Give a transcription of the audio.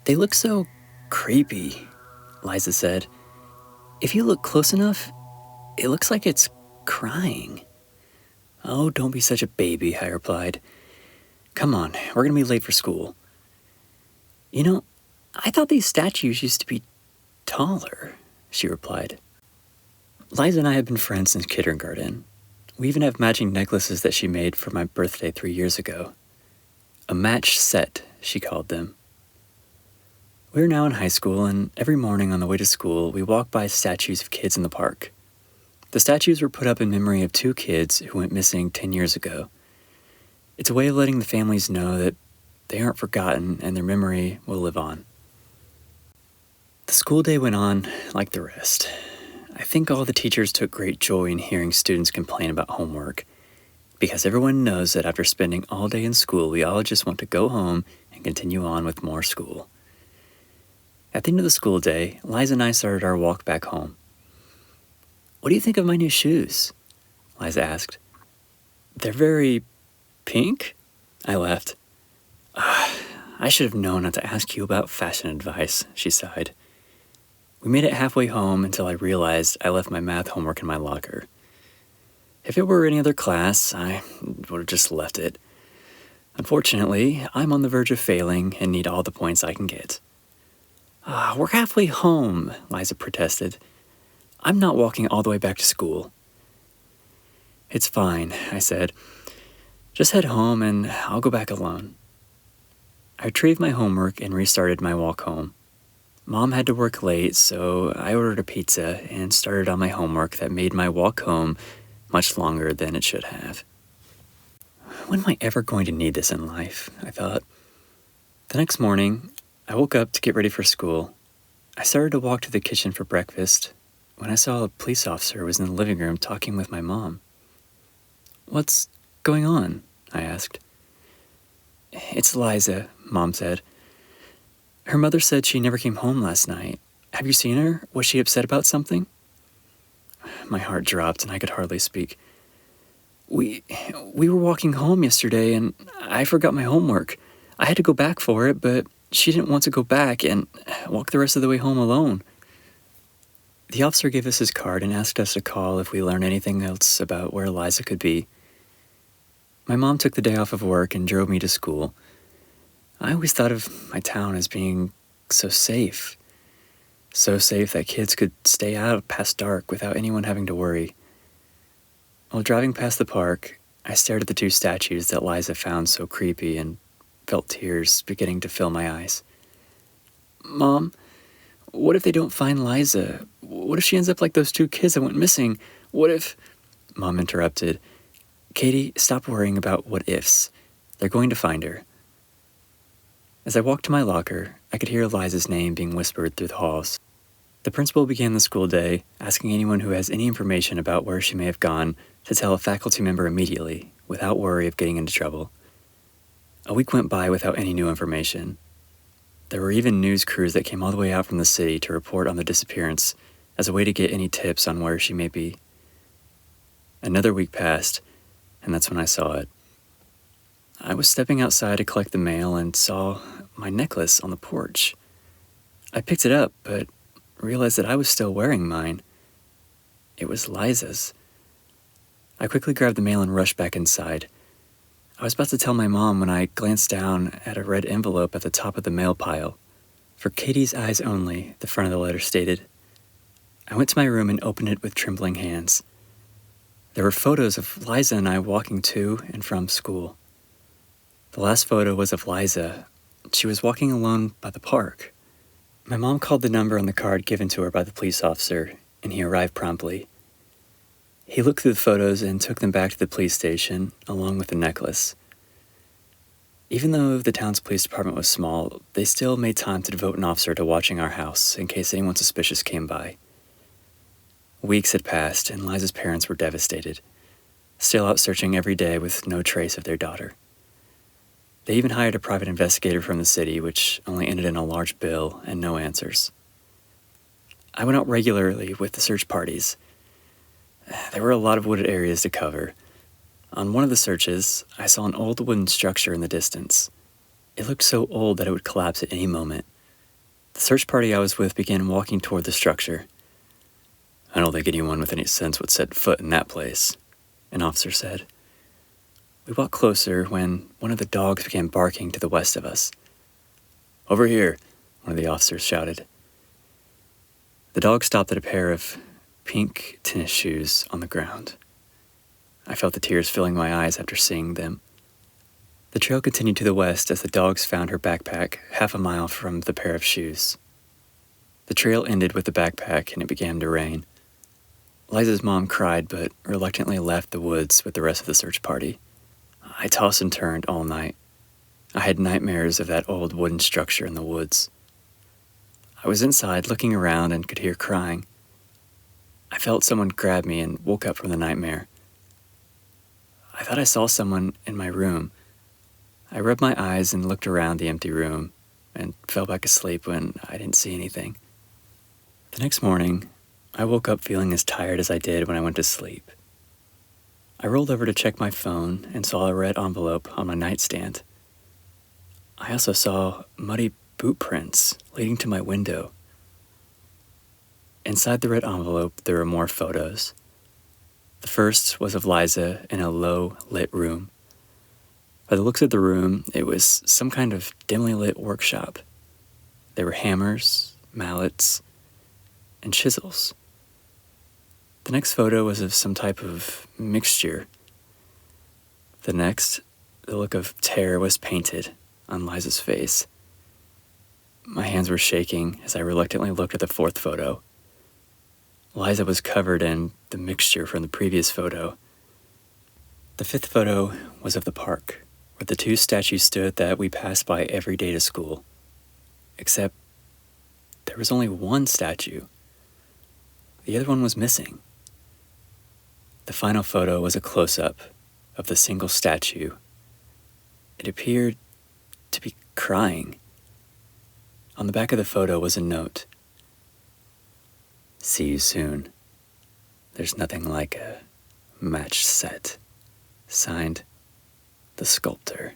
They look so creepy, Liza said. If you look close enough, it looks like it's crying. Oh, don't be such a baby, I replied. Come on, we're going to be late for school. You know, I thought these statues used to be taller, she replied. Liza and I have been friends since kindergarten. We even have matching necklaces that she made for my birthday 3 years ago. A match set, she called them. We're now in high school, and every morning on the way to school, we walk by statues of kids in the park. The statues were put up in memory of 2 kids who went missing 10 years ago. It's a way of letting the families know that they aren't forgotten and their memory will live on. The school day went on like the rest. I think all the teachers took great joy in hearing students complain about homework, because everyone knows that after spending all day in school, we all just want to go home and continue on with more school. At the end of the school day, Liza and I started our walk back home. What do you think of my new shoes? Liza asked. They're very pink? I laughed. I should have known not to ask you about fashion advice, she sighed. We made it halfway home until I realized I left my math homework in my locker. If it were any other class, I would have just left it. Unfortunately, I'm on the verge of failing and need all the points I can get. We're halfway home, Liza protested. I'm not walking all the way back to school. It's fine, I said. Just head home and I'll go back alone. I retrieved my homework and restarted my walk home. Mom had to work late, so I ordered a pizza and started on my homework that made my walk home much longer than it should have. When am I ever going to need this in life? I thought. The next morning, I woke up to get ready for school. I started to walk to the kitchen for breakfast when I saw a police officer was in the living room talking with my mom. What's going on? I asked. It's Liza, Mom said. Her mother said she never came home last night. Have you seen her? Was she upset about something? My heart dropped and I could hardly speak. We were walking home yesterday and I forgot my homework. I had to go back for it, but she didn't want to go back and walk the rest of the way home alone. The officer gave us his card and asked us to call if we learned anything else about where Liza could be. My mom took the day off of work and drove me to school. I always thought of my town as being so safe. So safe that kids could stay out past dark without anyone having to worry. While driving past the park, I stared at the 2 statues that Liza found so creepy and felt tears beginning to fill my eyes. Mom, what if they don't find Liza? What if she ends up like those 2 kids that went missing? What if... Mom interrupted. Katie, stop worrying about what ifs. They're going to find her. As I walked to my locker, I could hear Liza's name being whispered through the halls. The principal began the school day, asking anyone who has any information about where she may have gone to tell a faculty member immediately, without worry of getting into trouble. A week went by without any new information. There were even news crews that came all the way out from the city to report on the disappearance as a way to get any tips on where she may be. Another week passed, and that's when I saw it. I was stepping outside to collect the mail and saw my necklace on the porch. I picked it up, but realized that I was still wearing mine. It was Liza's. I quickly grabbed the mail and rushed back inside. I was about to tell my mom when I glanced down at a red envelope at the top of the mail pile. For Katie's eyes only, the front of the letter stated. I went to my room and opened it with trembling hands. There were photos of Liza and I walking to and from school. The last photo was of Liza. She was walking alone by the park. My mom called the number on the card given to her by the police officer, and he arrived promptly. He looked through the photos and took them back to the police station, along with the necklace. Even though the town's police department was small, they still made time to devote an officer to watching our house in case anyone suspicious came by. Weeks had passed, and Liza's parents were devastated, still out searching every day with no trace of their daughter. They even hired a private investigator from the city, which only ended in a large bill and no answers. I went out regularly with the search parties. There were a lot of wooded areas to cover. On one of the searches, I saw an old wooden structure in the distance. It looked so old that it would collapse at any moment. The search party I was with began walking toward the structure. "I don't think anyone with any sense would set foot in that place," an officer said. We walked closer when one of the dogs began barking to the west of us. "Over here," one of the officers shouted. The dog stopped at a pair of pink tennis shoes on the ground. I felt the tears filling my eyes after seeing them. The trail continued to the west as the dogs found her backpack half a mile from the pair of shoes. The trail ended with the backpack and it began to rain. Liza's mom cried but reluctantly left the woods with the rest of the search party. I tossed and turned all night. I had nightmares of that old wooden structure in the woods. I was inside looking around and could hear crying. I felt someone grab me and woke up from the nightmare. I thought I saw someone in my room. I rubbed my eyes and looked around the empty room and fell back asleep when I didn't see anything. The next morning, I woke up feeling as tired as I did when I went to sleep. I rolled over to check my phone and saw a red envelope on my nightstand. I also saw muddy boot prints leading to my window. Inside the red envelope, there were more photos. The first was of Liza in a low-lit room. By the looks of the room, it was some kind of dimly lit workshop. There were hammers, mallets, and chisels. The next photo was of some type of mixture. The next, the look of terror was painted on Liza's face. My hands were shaking as I reluctantly looked at the fourth photo. Liza was covered in the mixture from the previous photo. The fifth photo was of the park, where the two statues stood that we passed by every day to school. Except there was only one statue. The other one was missing. The final photo was a close-up of the single statue. It appeared to be crying. On the back of the photo was a note. "See you soon. There's nothing like a match set." Signed, the Sculptor.